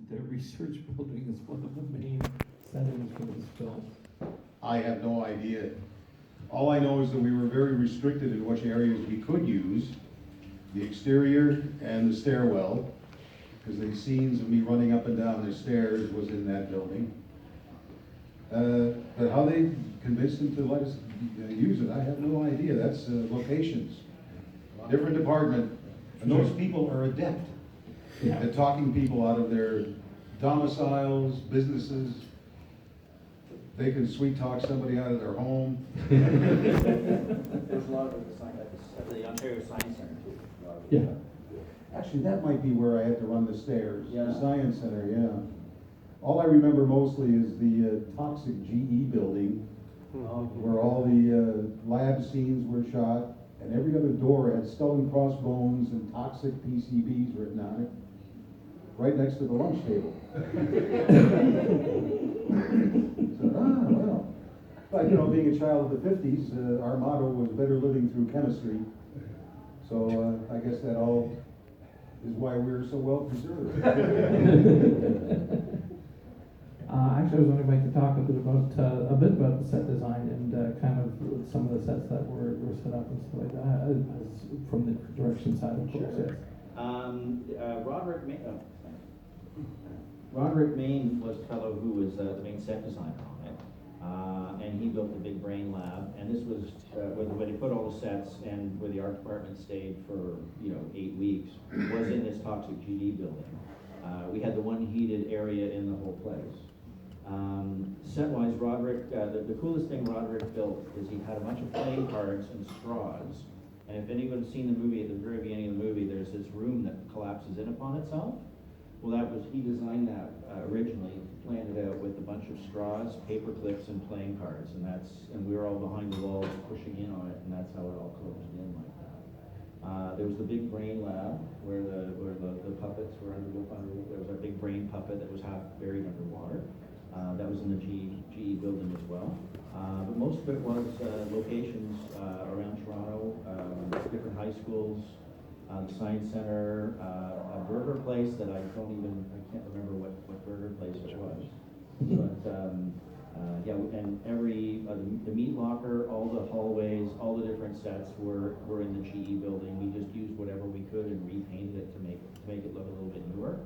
the research building is one of the main settings for this film. I have no idea. All I know is that we were very restricted in which areas we could use, the exterior and the stairwell, because the scenes of me running up and down the stairs was in that building. But how they convinced them to let us use it, I have no idea. That's locations, different department, and those people are adept at talking people out of their domiciles, businesses. They can sweet talk somebody out of their home. There's a lot of the sign at the Ontario Science Center too. Yeah. Actually, that might be where I had to run the stairs. Yeah. The Science Center, yeah. All I remember mostly is the toxic GE building, where all the lab scenes were shot, and every other door had skull and crossbones and toxic PCBs written on it, right next to the lunch table. So, well. But, you know, being a child of the 50s, our motto was better living through chemistry. So I guess that all is why we're so well preserved. Actually, I was wondering if I could talk a bit about the set design and kind of some of the sets that were set up and stuff like that, as from the direction side, of course. Sure. Yes. Roderick Main was the fellow who was the main set designer on it, and he built the Big Brain Lab. And this was where they put all the sets and where the art department stayed for 8 weeks was in this toxic GD building. We had the one heated area in the whole place. Set-wise, Roderick, the coolest thing Roderick built is he had a bunch of playing cards and straws. And if anyone's seen the movie, at the very beginning of the movie, there's this room that collapses in upon itself. Well, he designed that originally, planned it out with a bunch of straws, paper clips, and playing cards. And we were all behind the walls pushing in on it, and that's how it all closed in like that. There was the Big Brain Lab, where the puppets were under. There was a big brain puppet that was half buried underwater. That was in the GE building as well. But most of it was locations around Toronto, different high schools, the Science Center, a burger place that I can't remember what burger place it was. But yeah, and the meat locker, all the hallways, all the different sets were in the GE building. We just used whatever we could and repainted it to make it look a little bit newer.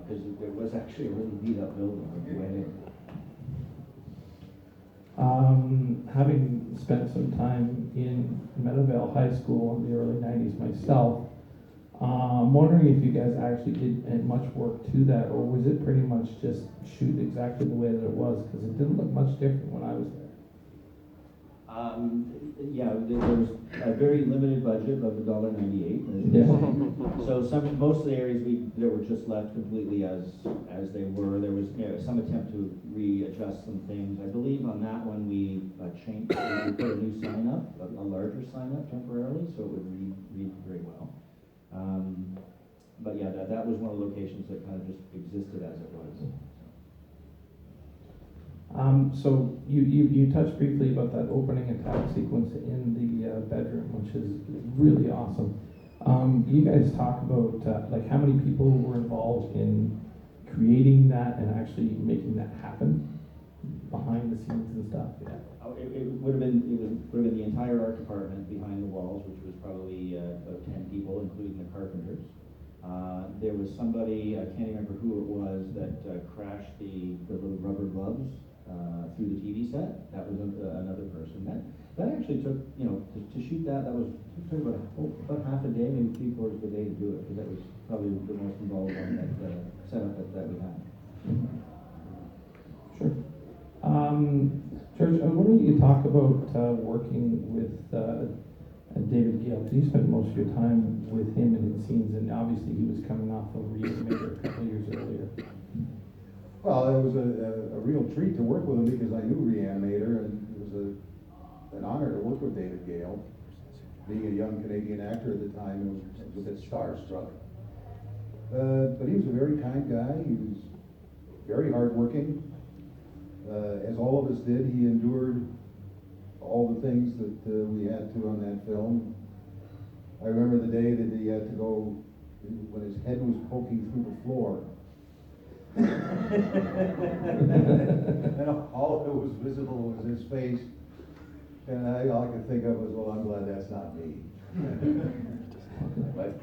Because it was actually a really beat up building when you went in. Having spent some time in Meadowvale High School in the early 90s myself, I'm wondering if you guys actually did much work to that, or was it pretty much just shoot exactly the way that it was? Because it didn't look much different when I was there. Yeah, there was a very limited budget of $1.98. Yeah. So most of the areas that were just left completely as they were. There was some attempt to readjust some things. I believe on that one we changed. We put a new sign up, a larger sign up temporarily, so it would read very well. But yeah, that was one of the locations that kind of just existed as it was. So you touched briefly about that opening attack sequence in the bedroom, which is really awesome. You guys talk about like how many people were involved in creating that and actually making that happen behind the scenes and stuff. Yeah. It would have been the entire art department behind the walls, which was probably about 10 people, including the carpenters. There was somebody, I can't remember who it was, that crashed the little rubber gloves through the TV set. That was another person. That actually took, to shoot that took about half a day, maybe 3/4 of a day to do it, because that was probably the most involved one that setup that we had. Sure. George, I wonder if you could talk about working with David Gale, because you spent most of your time with him in his scenes, and obviously he was coming off of Reanimator a couple of years earlier. Well, it was a real treat to work with him because I knew Reanimator, and it was an honor to work with David Gale. Being a young Canadian actor at the time, I was a bit starstruck. But he was a very kind guy. He was very hardworking. As all of us did, he endured all the things that we had to on that film. I remember the day that he had to go, when his head was poking through the floor, And all that was visible was his face. And all I could think of was, well, I'm glad that's not me. But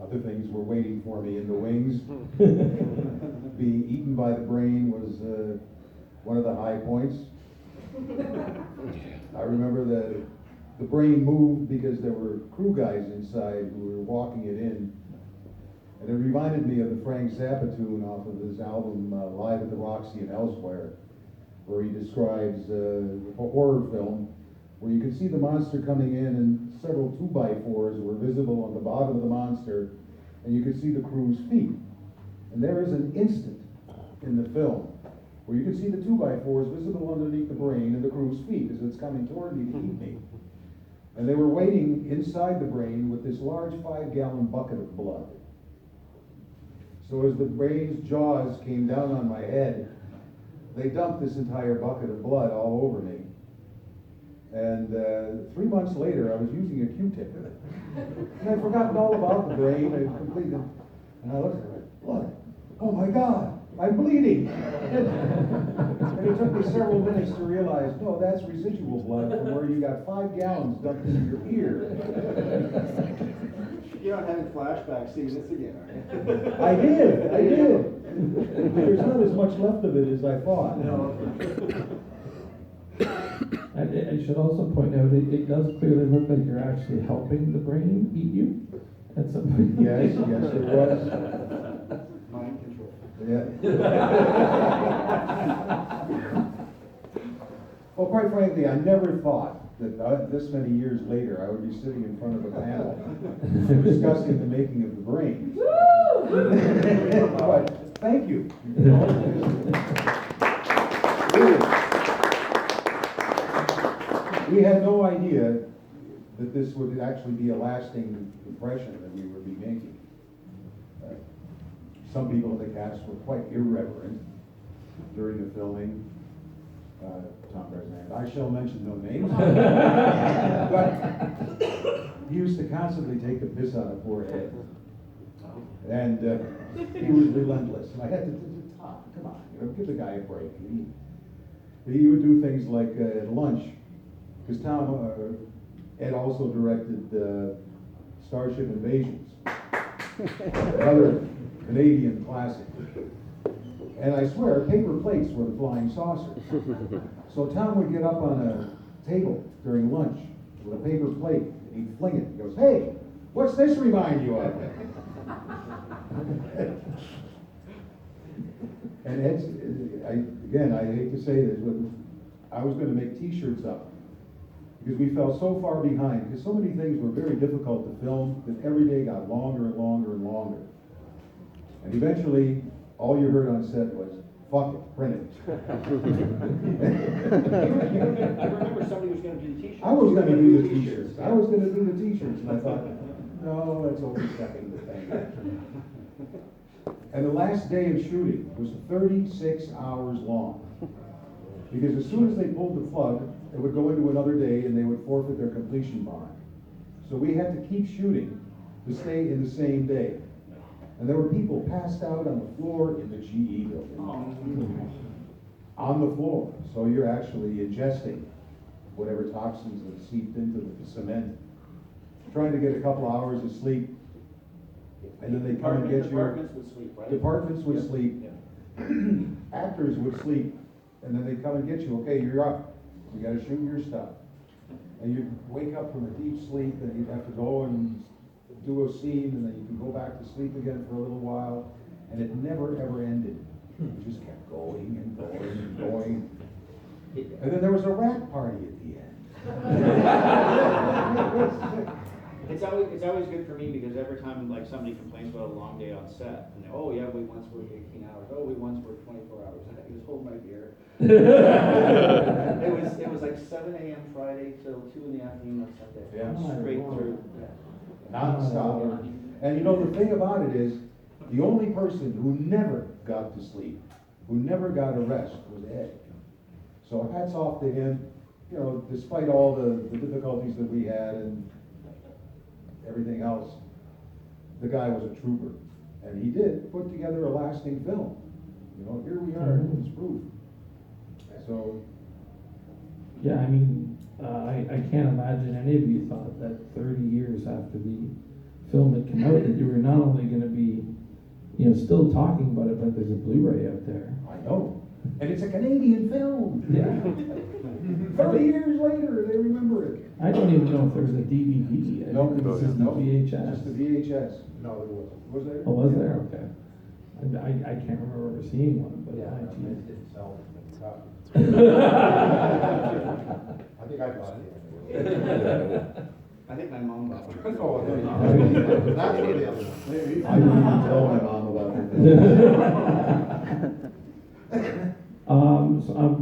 other things were waiting for me in the wings. Being eaten by the brain was one of the high points. I remember the brain moved because there were crew guys inside who were walking it in. And it reminded me of the Frank Zappa tune off of his album Live at the Roxy and Elsewhere, where he describes a horror film where you could see the monster coming in and several 2x4s were visible on the bottom of the monster, and you could see the crew's feet. And there is an instant in the film where you can see the 2x4s visible underneath the brain and the crew's feet as it's coming toward me to eat me. And they were waiting inside the brain with this large 5-gallon bucket of blood. So as the brain's jaws came down on my head, they dumped this entire bucket of blood all over me. And 3 months later, I was using a Q-tip. And I'd forgotten all about the brain. I completely, and I looked at it, blood. Oh my God, I'm bleeding. And it took me several minutes to realize, no, that's residual blood from where you got 5 gallons dumped into your ear. You're not having flashbacks seeing this again, are you? I did. There's not as much left of it as I thought. No. I should also point out, it does clearly look like you're actually helping the brain eat you at some point. Yes, it was. Mind control. Yeah. Well, quite frankly, I never thought that this many years later I would be sitting in front of a panel discussing the making of the brain. But thank you. Really. We had no idea that this would actually be a lasting impression that we would be making. Some people in the cast were quite irreverent during the filming. Tom Bresnan, I shall mention no names. But he used to constantly take the piss out of poor Ed. And he was relentless. And I had to, Tom, come on, give the guy a break. He would do things like at lunch, because Ed also directed Starship Invasions, another Canadian classic. And I swear, paper plates were the flying saucers. So Tom would get up on a table during lunch with a paper plate, and he'd fling it. He goes, "Hey, what's this remind you of?" And Ed's, I hate to say this, but I was going to make T-shirts up because we fell so far behind, because so many things were very difficult to film that every day got longer and longer and longer. And eventually, all you heard on set was, "Fuck it, print it." I remember somebody was going to do the T-shirts. I was going to do the T-shirts. And I thought, no, that's overstepping the thing. And the last day of shooting was 36 hours long. Because as soon as they pulled the plug, it would go into another day and they would forfeit their completion bond. So we had to keep shooting to stay in the same day. And there were people passed out on the floor in the GE building. On the floor. So you're actually ingesting whatever toxins have seeped into the cement. Trying to get a couple hours of sleep. And then they come and get you. Departments would sleep, right? Departments would sleep. Yeah. Actors would sleep. And then they come and get you. Okay, you're up. You got to shoot your stuff. And you'd wake up from a deep sleep, and you'd have to go and do a scene, and then you can go back to sleep again for a little while, and it never ever ended. It just kept going and going and going. And then there was a rat party at the end. It's always good for me because every time like somebody complains about a long day on set, and they, "Oh yeah, we once worked 18 hours. Oh, we once worked 24 hours." I just hold my beer. It was like 7 a.m. Friday till 2 in the afternoon on Sunday. Yeah. Straight through. Non-stop. And you know, the thing about it is, the only person who never got to sleep, who never got a rest, was Ed. So hats off to him. You know, despite all the difficulties that we had and everything else, the guy was a trooper. And he did put together a lasting film. You know, here we are, it's proof. So, Yeah, I mean, I can't imagine any of you thought that 30 years after the film had come out, that you were not only gonna be, you know, still talking about it, but there's a Blu-ray out there. I know. And it's a Canadian film. Yeah. 30 years later, they remember it. I don't even know if there was a DVD. I No, think it was just the no, VHS. Just the VHS. No, there wasn't. Was there? Oh, was there? Okay. I can't remember ever seeing one, but Yeah, I it didn't sell the copy. I think I bought it. I think my mom bought one. Oh, there you go. That's what it is. I didn't even tell my mom about it.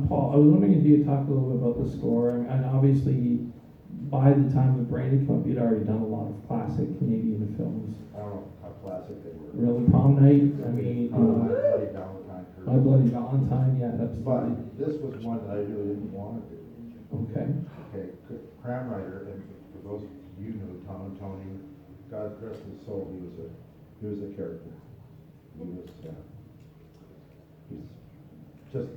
Paul, I was wondering if you could talk a little bit about the score, and obviously, by the time the Brain had come up, you'd already done a lot of classic Canadian films. I don't know how classic they were. Really, Prom Night, I mean, My Bloody Valentine. My Bloody Valentine, yeah, that's But funny. this was one that I really didn't want to do. Okay, Okay, Cram Writer, and for those of you who know Tom and Tony, God rest his soul, he was a character. He was, he's just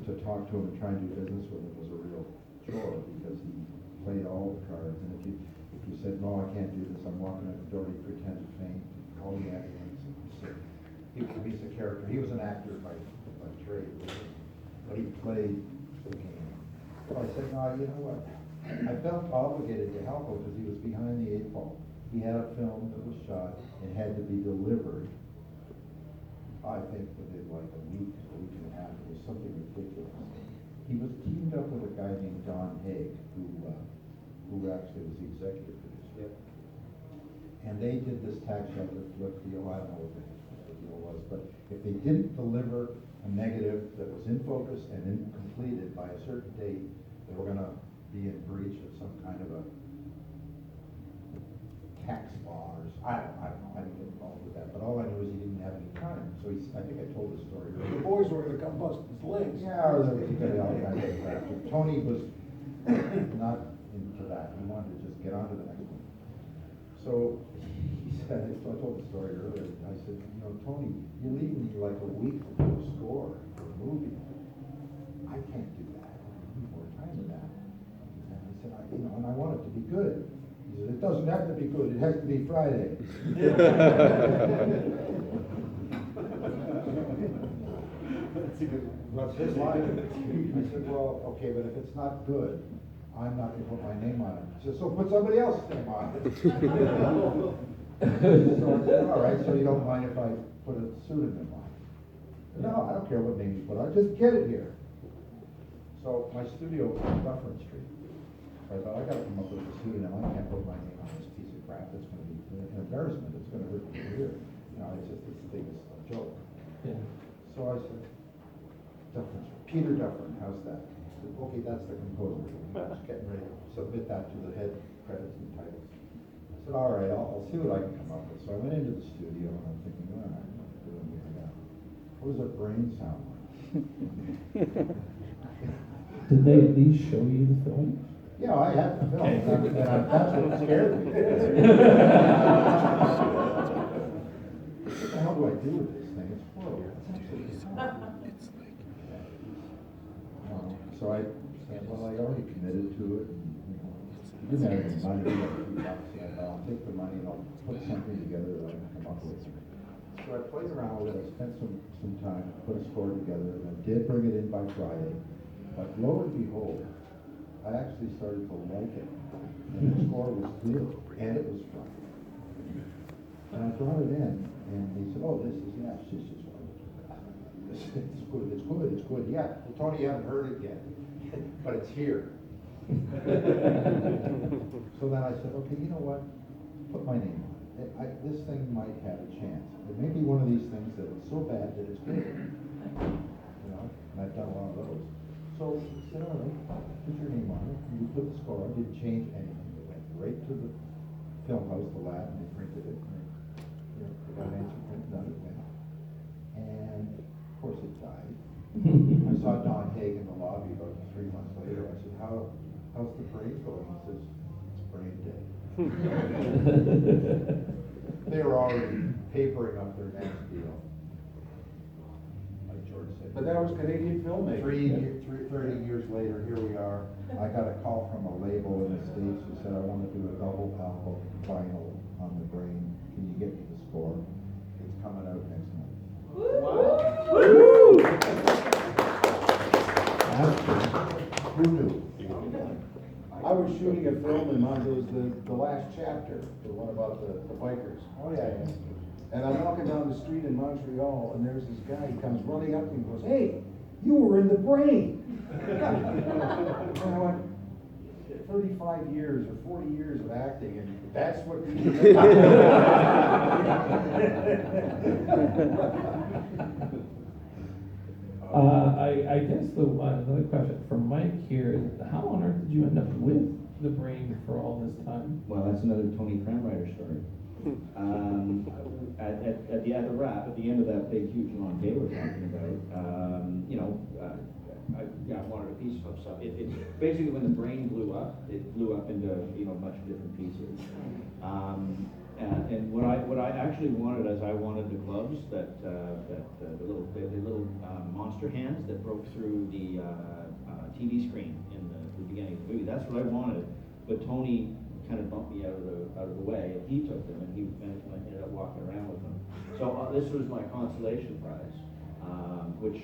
to talk to him and try and do business with him was a real chore, because he played all the cards, and if you said, no, I can't do this, I'm walking out the door, he'd pretend to faint, call the ambulance. So he's a character. He was an actor by trade, but he played the game. So I said, no, you know what? I felt obligated to help him because he was behind the 8 ball. He had a film that was shot and had to be delivered, I think, within like a week and a half. It was something ridiculous. He was teamed up with a guy named Don Haig, who actually was the executive producer. And they did this tax shelter flip deal. I don't know what the deal was, but if they didn't deliver a negative that was in focus and completed by a certain date, they were going to be in breach of some kind of a tax law or I don't know. I didn't get involved with that, but all I knew is he didn't have any time. So I think I told the story earlier. The boys were gonna come bust his legs. Yeah, or he got all kinds of crap. Tony was not into that. He wanted to just get on to the next one. So he said, so I told the story earlier. I said, you know, Tony, you're leaving me like a week to do a score for a movie. I can't do that. I need more time than that. And I said, and I want it to be good. He said, it doesn't have to be good. It has to be Friday. That's his line. I said, well, okay, but if it's not good, I'm not going to put my name on it. He said, so put somebody else's name on it. So I said, all right, so you don't mind if I put a pseudonym on it? No, I don't care what name you put on it, just get it here. So my studio was on Dufferin Street. I thought, I got to come up with a pseudonym. I can't put my name on this piece of crap. It's going to be an embarrassment. It's going to hurt my career. You know, it's just this thing is a joke. yeah. So I said, Dufferin, Peter Dufferin, how's that? He said, okay, that's the composer. I was getting ready to submit that to the head credits and titles. I said, all right, I'll see what I can come up with. So I went into the studio and I'm thinking, all right, what am I doing here now? What does a brain sound like? Did they at least show you the film? Yeah, I had the film, and that's what scared me. What the hell do I do with this thing? It's horrible. It's absolutely horrible. So I said, well, I already committed to it. And, you know, you didn't have any money. I said, I'll take the money and I'll put something together that I can come up with. So I played around with it. I spent some time, put a score together, and I did bring it in by Friday. But lo and behold, I actually started to like it. And the score was good, and it was fun. And I brought it in, and he said, oh, this is wonderful. It's good. Yeah, well, Tony, you haven't heard it yet, but it's here. So then I said, okay, you know what? Put my name on it. This thing might have a chance. It may be one of these things that it's so bad that it's good. You know, and I've done a lot of those. So I said, all right, put your name on it. You put the score. I didn't change anything. It went right to the film house, the lab, and they printed it. And they got an answer print, done it went. And of course it died. I saw Don Haig in the lobby about 3 months later. I said, how's the brain going? He says, it's brain dead. They were already papering up their next deal. Like George said. But that was Canadian filmmaking. 30 years later, here we are. I got a call from a label in the States who said, I want to do a double album vinyl on The Brain. Can you get me the score? It's coming out next month. Who knew? I was shooting a film in mind, it was the last chapter, the one about the bikers. Oh, yeah, yeah. And I'm walking down the street in Montreal, and there's this guy, he comes running up to me and goes, "Hey, you were in The Brain." And I went, 35 years or 40 years of acting, and that's what you do. I guess another question from Mike here is, how on earth did you end up with The Brain for all this time? Well, that's another Tony Cranwriter story. At the end of that big, huge, long day we're talking about, I wanted a piece of stuff. It basically, when The Brain blew up, it blew up into much different pieces. And what I actually wanted is I wanted the gloves the little monster hands that broke through the TV screen in the beginning of the movie. That's what I wanted, but Tony kind of bumped me out of the way, and he took them, and he ended up walking around with them. So this was my consolation prize, which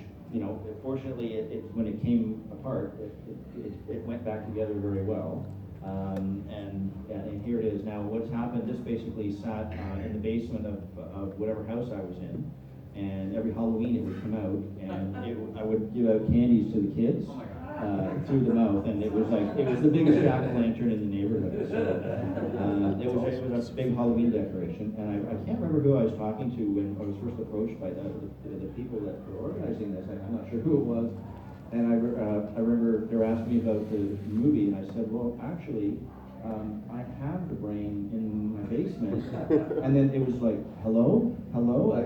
fortunately when it came apart, it went back together very well. And here it is now. What's happened? This basically sat in the basement of whatever house I was in, and every Halloween it would come out, and I would give out candies to the kids through the mouth, and it was the biggest jack-o'-lantern in the neighborhood. So it was a big Halloween decoration, and I can't remember who I was talking to when I was first approached by the people that were organizing this. I'm not sure who it was. And I remember they were asking me about the movie, and I said, well, actually, I have The Brain in my basement. And then it was like, hello? I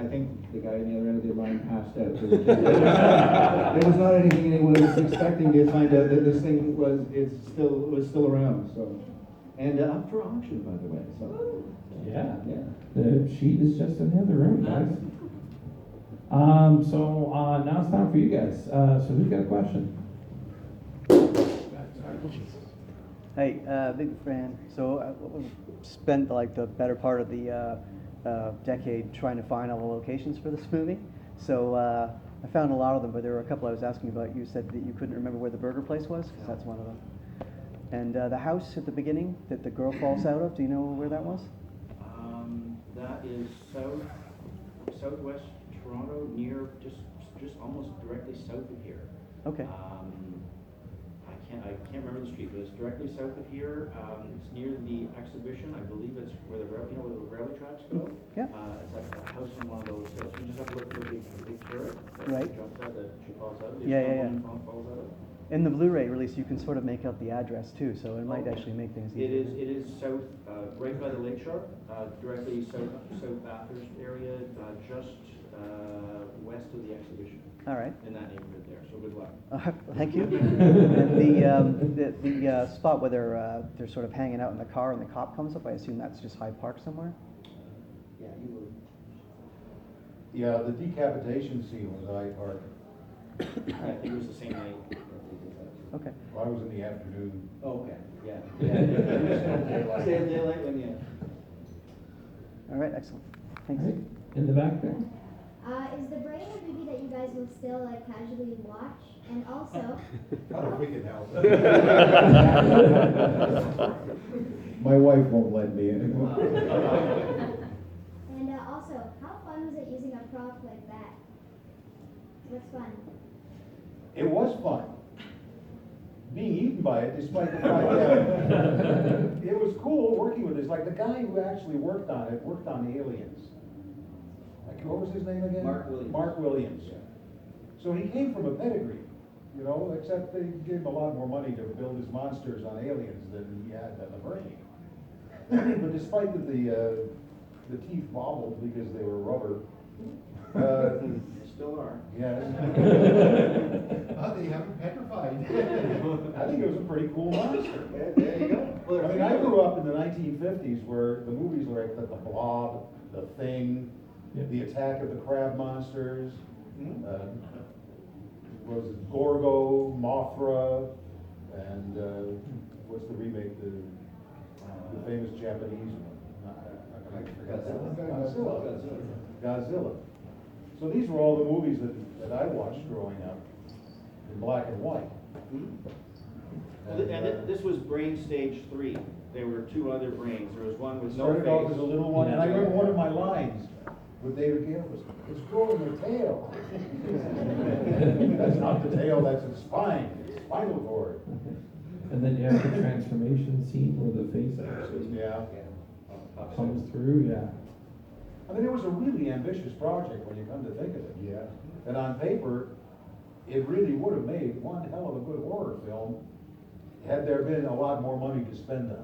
think the guy on the other end of the line passed out. It was not anything anyone was expecting to find out that this thing was still around. So, and up for auction, by the way. So, Yeah. yeah. The sheet is just in the other room, guys. So now it's time for you guys. So who's got a question? Hey, big fan. So I spent like the better part of the decade trying to find all the locations for this movie. So I found a lot of them, but there were a couple I was asking about. You said that you couldn't remember where the burger place was, because that's one of them. And the house at the beginning that the girl falls out of, do you know where that was? That is southwest Toronto, near just almost directly south of here. Okay. I can't remember the street, but it's directly south of here. It's near the exhibition. I believe it's where the where the railway tracks go. Yeah. It's like a house in one of those. You just have to look for the big turret that Right. jumps out, that she falls out of. Yeah. Falls out of. In the Blu-ray release, you can sort of make out the address too, so it might actually make things easier. It is south, right by the lakeshore, directly south Bathurst area, just west of the exhibition. All right. In that neighborhood there. So good luck. Thank you. And the spot where they're sort of hanging out in the car and the cop comes up, I assume that's just Hyde Park somewhere? Yeah, you would. Yeah, the decapitation scene was Hyde Park. I think it was the same night. Okay. Well, I was in the afternoon. Oh, okay, yeah. Same daylight when you. All right, excellent. Thanks. Right. In the back there. Is The Brain a movie that you guys will still like casually watch? And also, Not if we can help. My wife won't let me anymore. and also, how fun was it using a prop like that? What's fun? It was fun. Being eaten by it, despite the fact that it was cool working with this. Like the guy who actually worked on it, worked on Aliens. Like, what was his name again? Mark Williams. Mark Williams. So he came from a pedigree, except they gave him a lot more money to build his monsters on Aliens than he had on The Brain. But despite that the teeth wobbled because they were rubber. They still are. Yes. They haven't petrified. I think it was a pretty cool monster. There you go. I mean, I grew up in the 1950s where the movies were like the Blob, The Thing, Yep. The Attack of the Crab Monsters, Hmm? was it Gorgo, Mothra, and what's the remake, the famous Japanese one? I forgot that one. Godzilla. So these were all the movies that I watched growing up in black and white. This was Brain Stage 3. There were two other brains. There was one with no Started off as a face. little one, and I Yeah. remember one of my lines with David Gale was, "It's growing a tail." That's not the tail, that's its spine, its spinal cord. And then you have the transformation scene where the face actually Yeah. comes through, yeah. I mean, it was a really ambitious project when you come to think of it. Yeah. And on paper, it really would have made one hell of a good horror film had there been a lot more money to spend on it.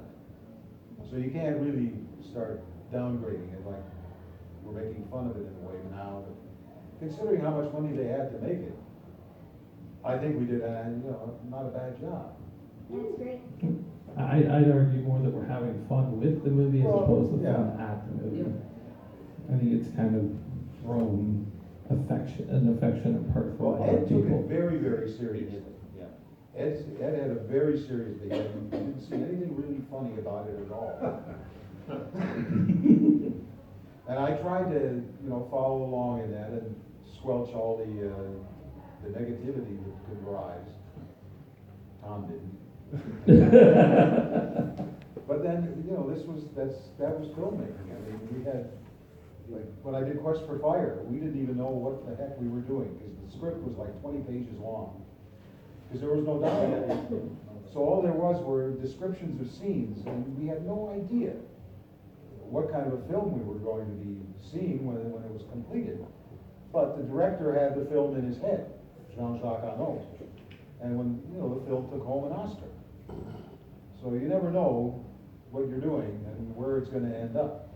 So you can't really start downgrading it like we're making fun of it in a way now. But considering how much money they had to make it, I think we did not a bad job. That's great. I'd argue more that we're having fun with the movie as Well, opposed to yeah. fun at the movie. I think it's kind of grown an affectionate part for a Well, lot Ed of took people. it very, very seriously. Yeah. Ed had a very serious thing. I didn't see anything really funny about it at all. And I tried to, follow along in that and squelch all the negativity that could rise. Tom didn't. But then, that was filmmaking. I mean, we had, like, when I did Quest for Fire, we didn't even know what the heck we were doing, because the script was like 20 pages long. Because there was no dialogue. So all there was were descriptions of scenes, and we had no idea what kind of a film we were going to be seeing when it was completed. But the director had the film in his head, Jean-Jacques Arnaud. And when, the film took home an Oscar. So you never know what you're doing and where it's gonna end up.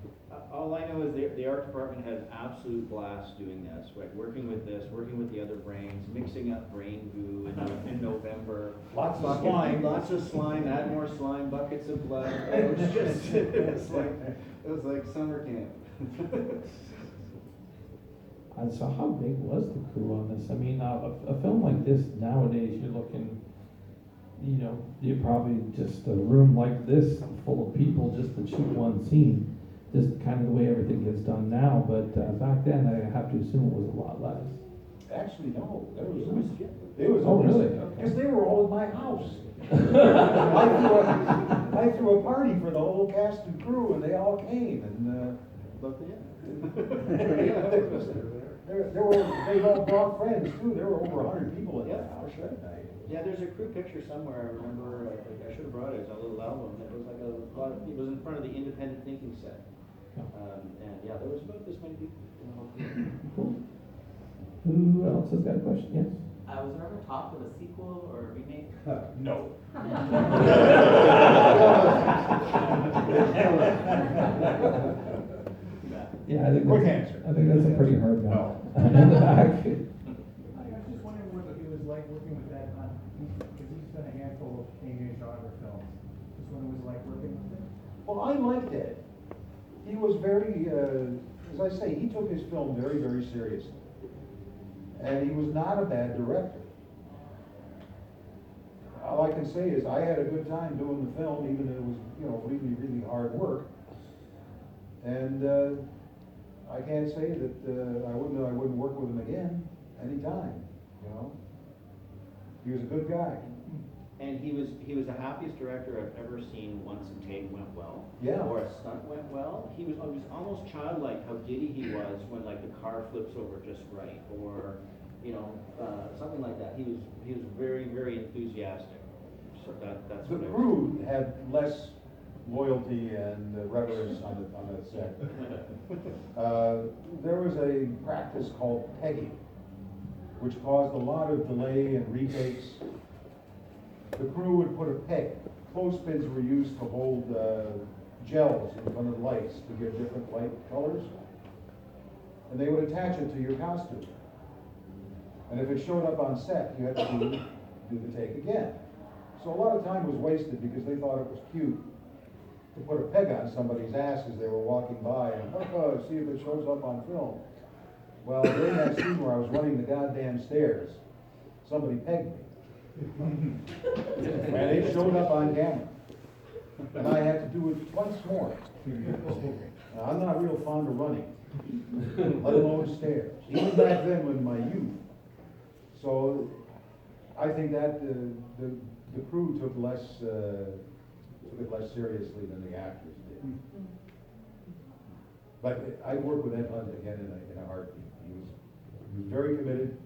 All I know is the art department had an absolute blast doing this, right? Working with the other brains, mixing up brain goo in November. Lots of slime. Lots of slime, add more slime, buckets of blood. It was just, it was like summer camp. And so how big was the crew on this? I mean, a film like this nowadays, you're looking, you're probably just a room like this full of people just to shoot one scene. Just kind of the way everything gets done now, but back then I have to assume it was a lot less. Actually, no, it was Oh, really? Because they were all at my house. I threw a party for the whole cast and crew, and they all came, and, they all brought friends too. There were over 100 people in that house that night. Yeah, there's a crew picture somewhere, I remember, I should have brought it, it's a little album, it was like it was in front of the independent thinking set. And yeah, there was about this many people. Cool. Who else has got a question? Yes? Was there ever talk of a sequel or a remake? No. Yeah, I think Quick that's, answer. I think that's a pretty hard no. No. In the back. I was just wondering what it was like working with that because he's done a handful of Amy genre films. Just what it was like working with him. Well, I liked it. He was very, as I say, he took his film very, very seriously. And he was not a bad director. All I can say is I had a good time doing the film, even though it was, really, really hard work. And I can't say that I wouldn't work with him again anytime. He was a good guy. And he was the happiest director I've ever seen once a take went well. Yeah. Or a stunt went well. He was almost childlike how giddy he was when like the car flips over just right, or something like that. He was very, very enthusiastic. So that's The what crew had less loyalty and reverence on the set. There was a practice called pegging, which caused a lot of delay and retakes. The crew would put a peg. Clothespins were used to hold gels in front of lights to give different light colors. And they would attach it to your costume. And if it showed up on set, you had to do the take again. So a lot of time was wasted because they thought it was cute to put a peg on somebody's ass as they were walking by and, see if it shows up on film. Well, during that scene where I was running the goddamn stairs, somebody pegged me. And it showed up on camera. And I had to do it once more. Now, I'm not real fond of running, let alone stairs, even back then in my youth. So I think that the crew took it less seriously than the actors did. But I'd work with Ed Hunt again in a heartbeat. He was very committed,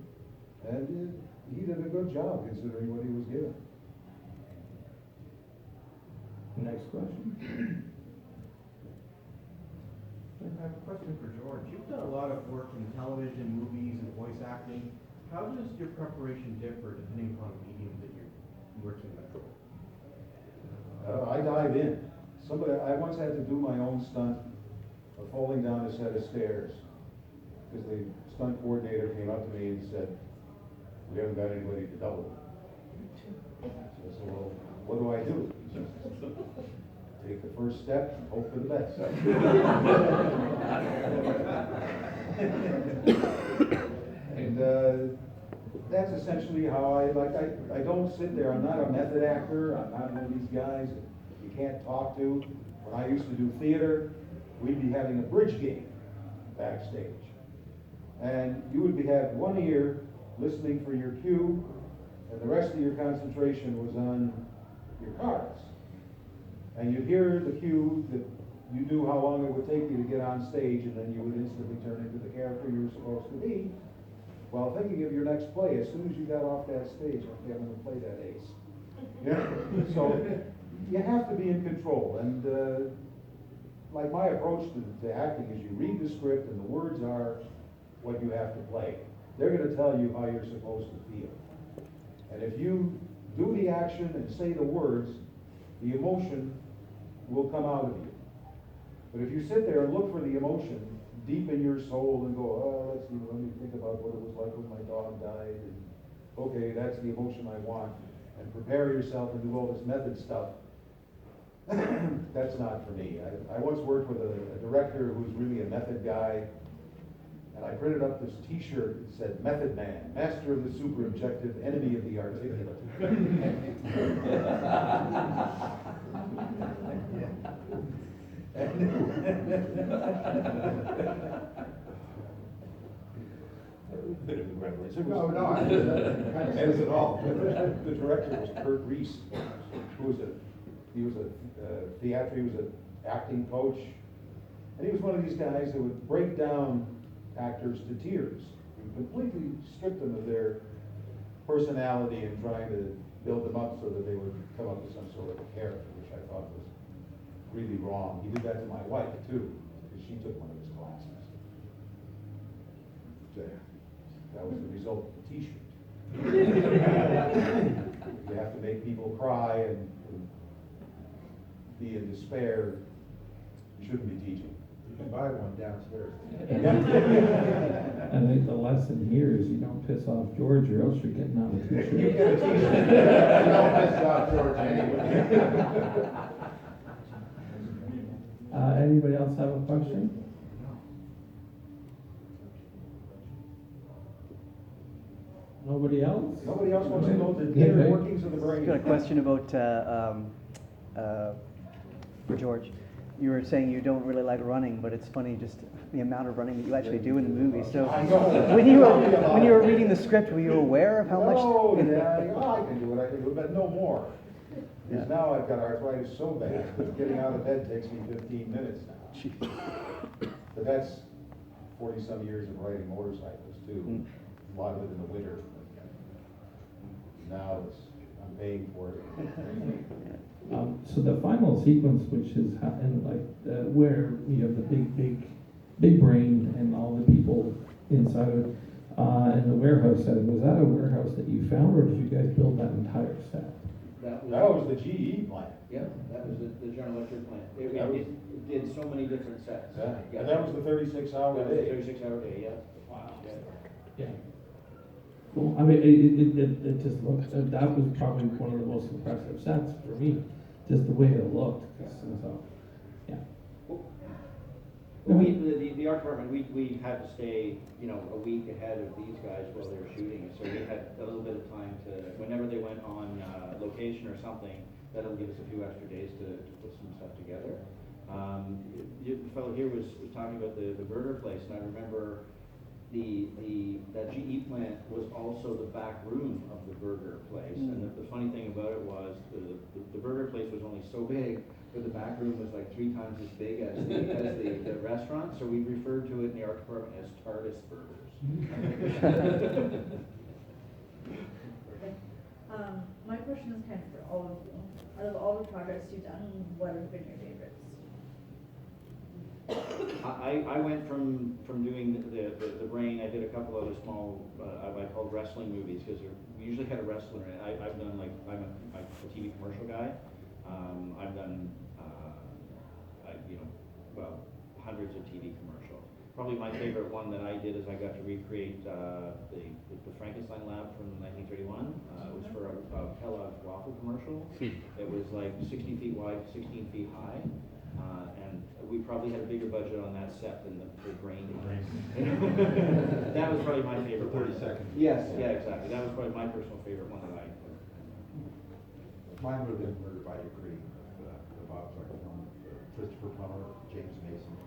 and he did a good job considering what he was given. Next question. I have a question for George. You've done a lot of work in television, movies, and voice acting. How does your preparation differ depending upon the medium that you're working with? I dive in. I once had to do my own stunt of falling down a set of stairs because the stunt coordinator came up to me and said, "We haven't got anybody to double it." So I said, "Well, what do I do?" He said, "Take the first step and hope for the best." And that's essentially how I don't sit there. I'm not a method actor. I'm not one of these guys that you can't talk to. When I used to do theater, we'd be having a bridge game backstage. And you would have one ear listening for your cue, and the rest of your concentration was on your cards. And you'd hear the cue that you knew how long it would take you to get on stage, and then you would instantly turn into the character you were supposed to be, while thinking of your next play. As soon as you got off that stage, okay, I'm going to play that ace. Yeah. So you have to be in control. And like my approach to acting is you read the script, and the words are what you have to play. They're going to tell you how you're supposed to feel. And if you do the action and say the words, the emotion will come out of you. But if you sit there and look for the emotion deep in your soul and go, let me think about what it was like when my dog died, and okay, that's the emotion I want, and prepare yourself and do all this method stuff, that's not for me. I once worked with a director who was really a method guy, and I printed up this t-shirt that said, "Method Man, master of the super objective, enemy of the articulate." Bit of congratulations. No, I kind of says it all. The director was Kurt Reese, who was an acting coach, and he was one of these guys that would break down actors to tears. He would completely strip them of their personality and trying to build them up so that they would come up with some sort of a character, which I thought was really wrong. He did that to my wife too, because she took one of his classes. That was the result of the t-shirt. You have to make people cry and be in despair. You shouldn't be teaching. You can buy one downstairs. I think the lesson here is you don't piss off George, or else you're getting out of You t-shirt. get a t-shirt. Don't piss off George anyway. Anybody else have a question? Nobody else? Nobody else wants to know the Yeah, inner okay. workings of the brain. I've got a question about for George. You were saying you don't really like running, but it's funny just the amount of running that you actually do in the movie. So I know. when you were reading the script, were you aware of how much? Oh, yeah, I can do it, but no more. Because Yeah. now I've got arthritis so bad that getting out of bed takes me 15 minutes now. But that's 40-some years of riding motorcycles too. A lot of it in the winter. Now I'm paying for it. So the final sequence, which is where you have the big brain and all the people inside of it, in the warehouse setting, was that a warehouse that you found, or did you guys build that entire set? That was the GE plant. Yeah, that was the General Electric plant. It did so many different sets. And that was the 36-hour day. 36-hour day, yeah. Wow. Yeah. Cool. I mean, it just looked, that was probably one of the most impressive sets for me, just the way it looked. So, Yeah. Well, the art department, we had to stay, you know, a week ahead of these guys while they were shooting, so we had a little bit of time to, whenever they went on location or something, that'll give us a few extra days to put some stuff together. The fellow here was talking about the burger place, and I remember that GE plant was also the back room of the burger place, and the funny thing about it was the burger place was only so big, but the back room was like 3 times as big as the restaurant, so we referred to it in the art department as TARDIS burgers. My question is kind of for all of you. Out of all the projects you've done, what have been your favorites? I went from doing the brain. I did a couple other small, I called wrestling movies, because we usually had a wrestler in it. I've done, like, I'm a TV commercial guy. I've done, hundreds of TV commercials. Probably my favorite one that I did is I got to recreate the Frankenstein lab from 1931. It was for a Kellogg's waffle commercial. It was like 60 feet wide, 16 feet high. And we probably had a bigger budget on that set than the brain. That was probably my favorite. 30 seconds. Yes, yeah, exactly. That was probably my personal favorite one that I. Mine would have been Murder by Decree, the Bob Zucker film, Christopher Plummer, James Mason.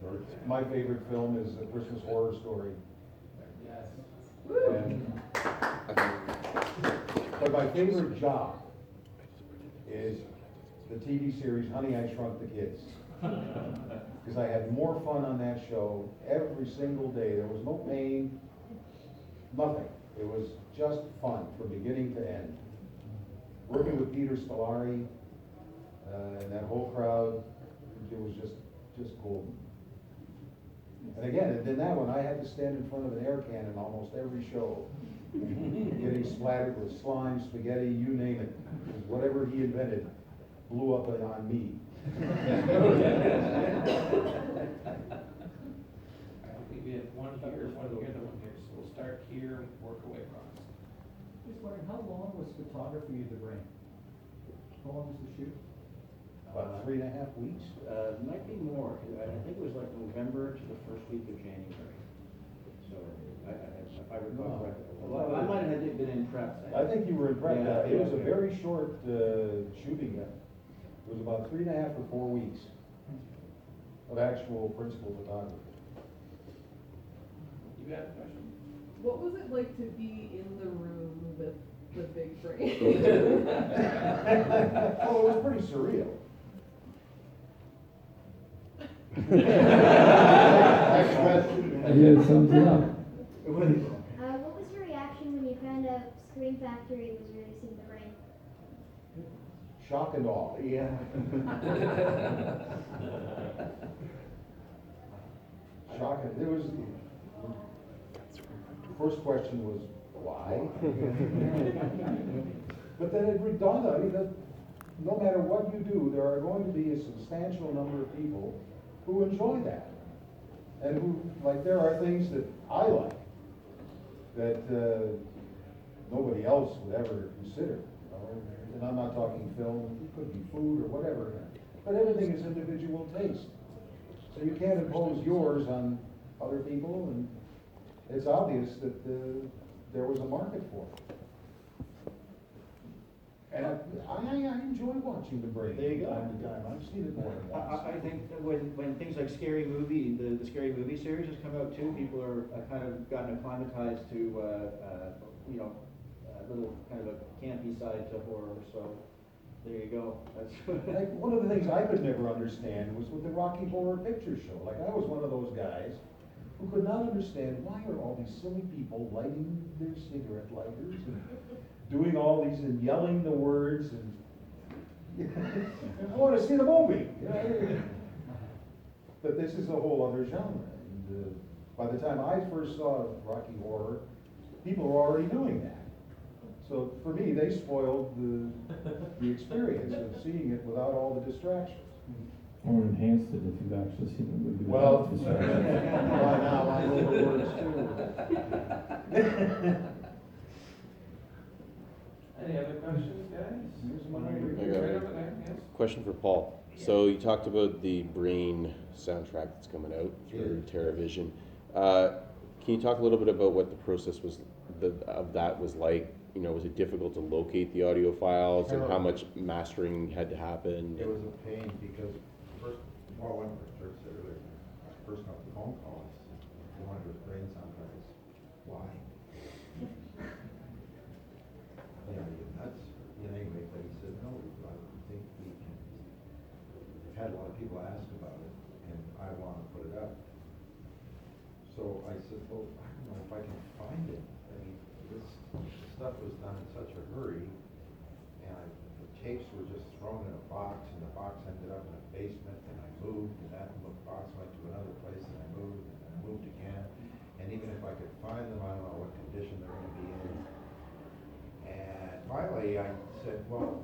George? My favorite film is A Christmas Horror Story. Yes. And, but my favorite job is the TV series Honey, I Shrunk the Kids. Because I had more fun on that show every single day. There was no pain, nothing. It was just fun from beginning to end. Working with Peter Scolari and that whole crowd, it was just golden. And again, in that one, I had to stand in front of an air cannon almost every show, getting splattered with slime, spaghetti, you name it. Whatever he invented blew up on me. I think we have one here, one here, so we'll start here and work our way across. Just wondering, how long was photography of the brain? How long was the shoot? About 3.5 weeks. Might be more. I think it was like November to the first week of January. So, if I recall correctly. Well, I might have been in prep then. I think you were in prep. Yeah, It was a yeah. very short shooting. It was about 3.5 or 4 weeks of actual principal photography. You got a question? What was it like to be in the room with the big brain? Oh, it was pretty surreal. Next question. Yeah, it sums it up. What was your reaction when you found out Scream Factory was releasing The Brain? Shock and awe. Yeah. Shock and, there was, the first question was, why? But then it dawned on me that no matter what you do, there are going to be a substantial number of people who enjoy that. And who, like, there are things that I like that nobody else would ever consider. You know? And I'm not talking film, it could be food or whatever. But everything is individual taste. So you can't impose yours on other people, and it's obvious that there was a market for it. And I enjoy watching The Brain There you go. from time to time. I've seen it more than once. I think that when things like Scary Movie, the Scary Movie series has come out too, people are kind of gotten acclimatized to, a little kind of a campy side to horror, so there you go. That's Like, one of the things I could never understand was with the Rocky Horror Picture Show. Like, I was one of those guys who could not understand why are all these silly people lighting their cigarette lighters and doing all these and yelling the words and I want to see the movie. You know? But this is a whole other genre. And by the time I first saw Rocky Horror, people were already doing that. So for me, they spoiled the experience of seeing it without all the distractions. Or enhanced it if you've actually seen the movie. Well, without by distractions. now I know the words too. Any other questions, guys? Here's one Right over over here. there, yes. Question for Paul. So you talked about the Brain soundtrack that's coming out through TerraVision. Can you talk a little bit about what the process was of that was like? You know, was it difficult to locate the audio files and how much mastering had to happen? It was a pain because first, well, when George said earlier, first got the phone calls, they wanted to Brain soundtrack. Why? Yeah, you're nuts. You know, anyway, but he said, no, I think we can. We've had a lot of people ask about it, and I want to put it up. So I said, well, I don't know if I can find it. I mean, this stuff was done in such a hurry, and the tapes were just thrown in a box, and the box ended up in a basement, and I moved, and that box went to another place, and I moved, and I moved again. And even if I could find them, I don't know what condition they're going to be in. And finally, I said, well,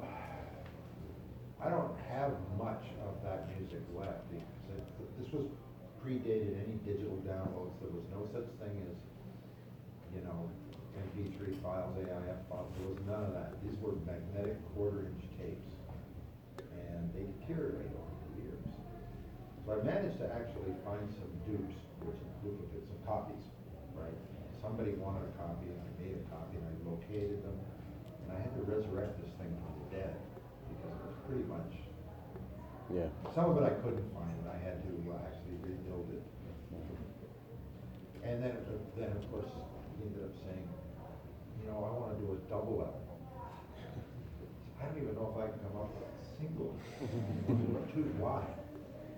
I don't have much of that music left because this was predated any digital downloads. There was no such thing as, you know, MP3 files, AIF files. There was none of that. These were magnetic quarter-inch tapes, and they deteriorate over the years. So I managed to actually find some dupes, which duplicates, some copies, right? Somebody wanted a copy, and I made a copy, and I located them, and I had to resurrect this thing from the dead because it was pretty much. Yeah. Some of it I couldn't find, and I had to actually rebuild it. And then of course, he ended up saying, you know, I want to do a double album. I don't even know if I can come up with a single. Too wide.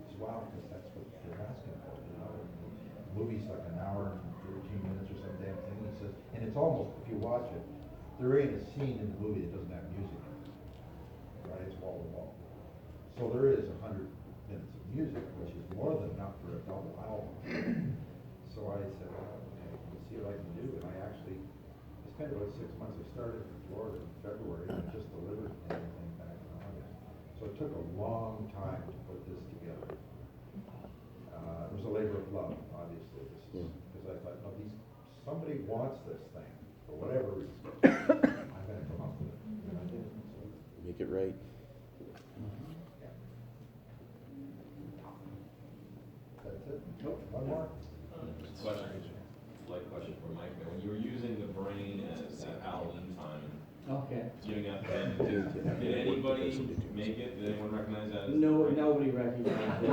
It's wild because that's what they're asking for. You know, the movie's like an hour and 13 minutes or some damn thing. He says, and it's almost, if you watch it, there ain't a scene in the movie that doesn't have music in it. Right? It's wall to wall. So there is 100 minutes of music, which is more than enough for a double album. So I said, well, okay, let's see what I can do. And I spent about 6 months. I started in Florida in February and just delivered everything back in August. So it took a long time to put this together. It was a labor of love, obviously, because I thought, no, somebody wants this thing for whatever reason. I'm going to come up with it. And I did. So, Make it right. that's it. Nope, one more. Question for Mike. When you were using the Brain as Halloween time, Okay. giving up, did anybody make it? Did anyone recognize that? No, nobody recognized it.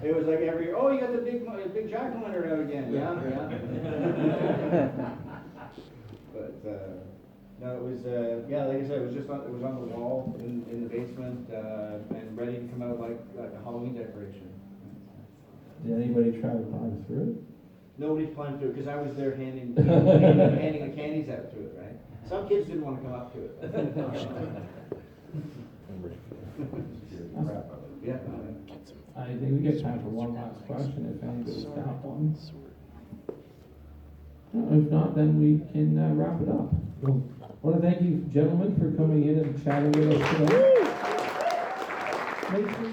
It was like every year, oh, you got the big jack-o'-lantern out again. Yeah. But no, it was like I said, it was just it was on the wall in the basement and ready to come out like a Halloween decoration. Did anybody try to climb through it? Nobody climbed through it because I was there handing the candies out to it, right? Some kids didn't want to come up to it. Yeah. I think we get time for one last question if anybody's got one. If not, then we can wrap it up. I want to thank you, gentlemen, for coming in and chatting with us today. Make sure you